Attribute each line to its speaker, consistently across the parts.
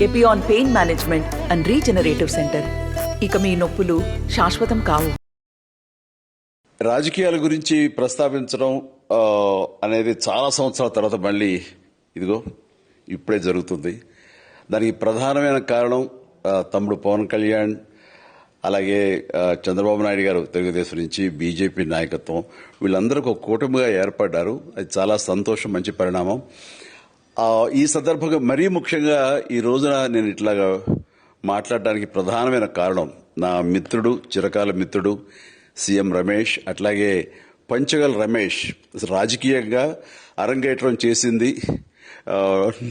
Speaker 1: Epione pain management and regenerative centre. ఇక మీ నొప్పులు శాశ్వతం కావు.
Speaker 2: రాజకీయాల గురించి ప్రస్తావించడం అనేది చాలా సంవత్సరాల తర్వాత మళ్ళీ ఇదిగో ఇప్పుడే జరుగుతుంది. దానికి ప్రధానమైన కారణం తమ్ముడు పవన్ కళ్యాణ్, అలాగే చంద్రబాబు నాయుడు గారు తెలుగుదేశం నుంచి, బీజేపీ నాయకత్వం, వీళ్ళందరూ ఒక కూటమిగా ఏర్పడ్డారు. అది చాలా సంతోషం, మంచి పరిణామం. ఈ సందర్భంగా మరీ ముఖ్యంగా ఈ రోజున నేను ఇట్లాగా మాట్లాడడానికి ప్రధానమైన కారణం నా మిత్రుడు, చిరకాల మిత్రుడు సీఎం రమేష్, అట్లాగే పంచగల్ రమేష్ రాజకీయంగా అరంగేట్రం చేసింది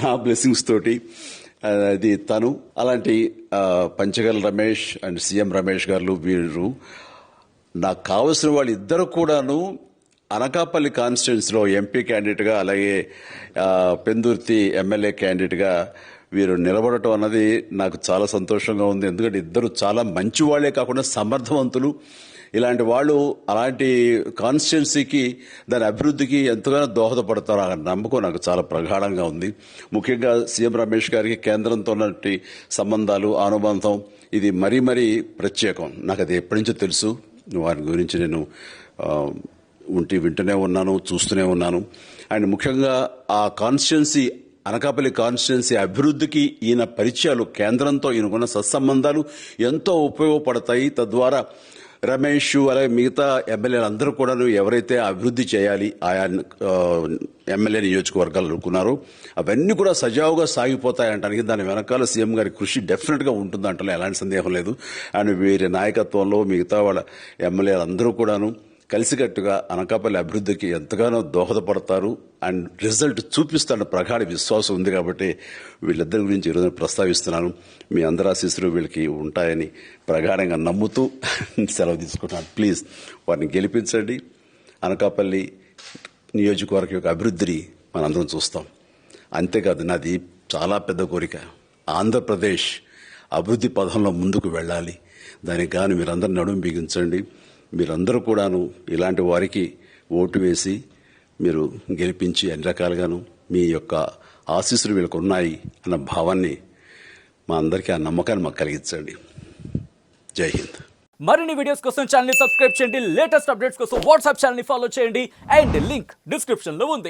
Speaker 2: నా బ్లెస్సింగ్స్ తోటి. అది తను. అలాంటి పంచగల్ రమేష్ అండ్ సీఎం రమేష్ గారు వీరు నాకు కావలసిన వాళ్ళు ఇద్దరు కూడాను అనకాపల్లి కాన్స్టిట్యున్సీలో ఎంపీ క్యాండిడేట్గా, అలాగే పెందుర్తి ఎమ్మెల్యే క్యాండిడేట్గా వీరు నిలబడటం అన్నది నాకు చాలా సంతోషంగా ఉంది. ఎందుకంటే ఇద్దరు చాలా మంచి వాళ్లే కాకుండా సమర్థవంతులు. ఇలాంటి వాళ్ళు అలాంటి కాన్స్టిట్యున్సీకి, దాని అభివృద్ధికి ఎంతగానో దోహదపడతారు అనే నమ్మకం నాకు చాలా ప్రగాఢంగా ఉంది. ముఖ్యంగా సీఎం రమేష్ గారికి కేంద్రంతో ఉన్నటువంటి సంబంధాలు, అనుబంధం ఇది మరీ మరీ ప్రత్యేకం. నాకు అది ఎప్పటి నుంచో తెలుసు. వారి గురించి నేను వింటూనే ఉన్నాను, చూస్తూనే ఉన్నాను. అండ్ ముఖ్యంగా ఆ కాన్స్టిట్యున్సీ, అనకాపల్లి కాన్స్టిట్యున్సీ అభివృద్ధికి ఈయన పరిచయాలు, కేంద్రంతో ఈయనకున్న సత్సంబంధాలు ఎంతో ఉపయోగపడతాయి. తద్వారా రమేష్ అలాగే మిగతా ఎమ్మెల్యేలు అందరూ కూడా ఎవరైతే అభివృద్ధి చేయాలి ఆయా ఎమ్మెల్యే నియోజకవర్గాలు అనుకున్నారో అవన్నీ కూడా సజావుగా సాగిపోతాయంటానికి దాని వెనకాల సీఎం గారి కృషి డెఫినెట్ గా ఉంటుందంటే ఎలాంటి సందేహం లేదు. అండ్ వీరి నాయకత్వంలో మిగతా వాళ్ళ ఎమ్మెల్యేలు అందరూ కూడాను కలిసికట్టుగా అనకాపల్లి అభివృద్ధికి ఎంతగానో దోహదపడతారు అండ్ రిజల్ట్ చూపిస్తారన్న ప్రగాఢ విశ్వాసం ఉంది. కాబట్టి వీళ్ళిద్దరి గురించి ఈరోజు ప్రస్తావిస్తున్నాను. మీ అందరి ఆశీస్సులు వీళ్ళకి ఉంటాయని ప్రగాఢంగా నమ్ముతూ సెలవు తీసుకుంటున్నాను. ప్లీజ్ వారిని గెలిపించండి. అనకాపల్లి నియోజకవర్గం యొక్క అభివృద్ధిని మనందరం చూస్తాం. అంతేకాదు, నాది చాలా పెద్ద కోరిక, ఆంధ్రప్రదేశ్ అభివృద్ధి పథంలో ముందుకు వెళ్ళాలి. దానికి గాను మీరందరూ నడుము బిగించండి. మీరందరూ కూడాను ఇలాంటి వారికి ఓటు వేసి మీరు గెలిపించి అన్ని రకాలుగాను మీ యొక్క ఆశీస్సులు వీళ్ళకు ఉన్నాయి అన్న భావాన్ని మా అందరికీ, ఆ నమ్మకాన్ని మాకు కలిగించండి. జై హింద్.
Speaker 3: మరిన్ని వీడియోస్ కోసం ఛానల్ ని సబ్స్క్రైబ్ చేయండి. లేటెస్ట్ అప్డేట్స్ కోసం వాట్సాప్ ఛానల్ ని ఫాలో చేయండి. అండ్ లింక్ డిస్క్రిప్షన్ లో ఉంది.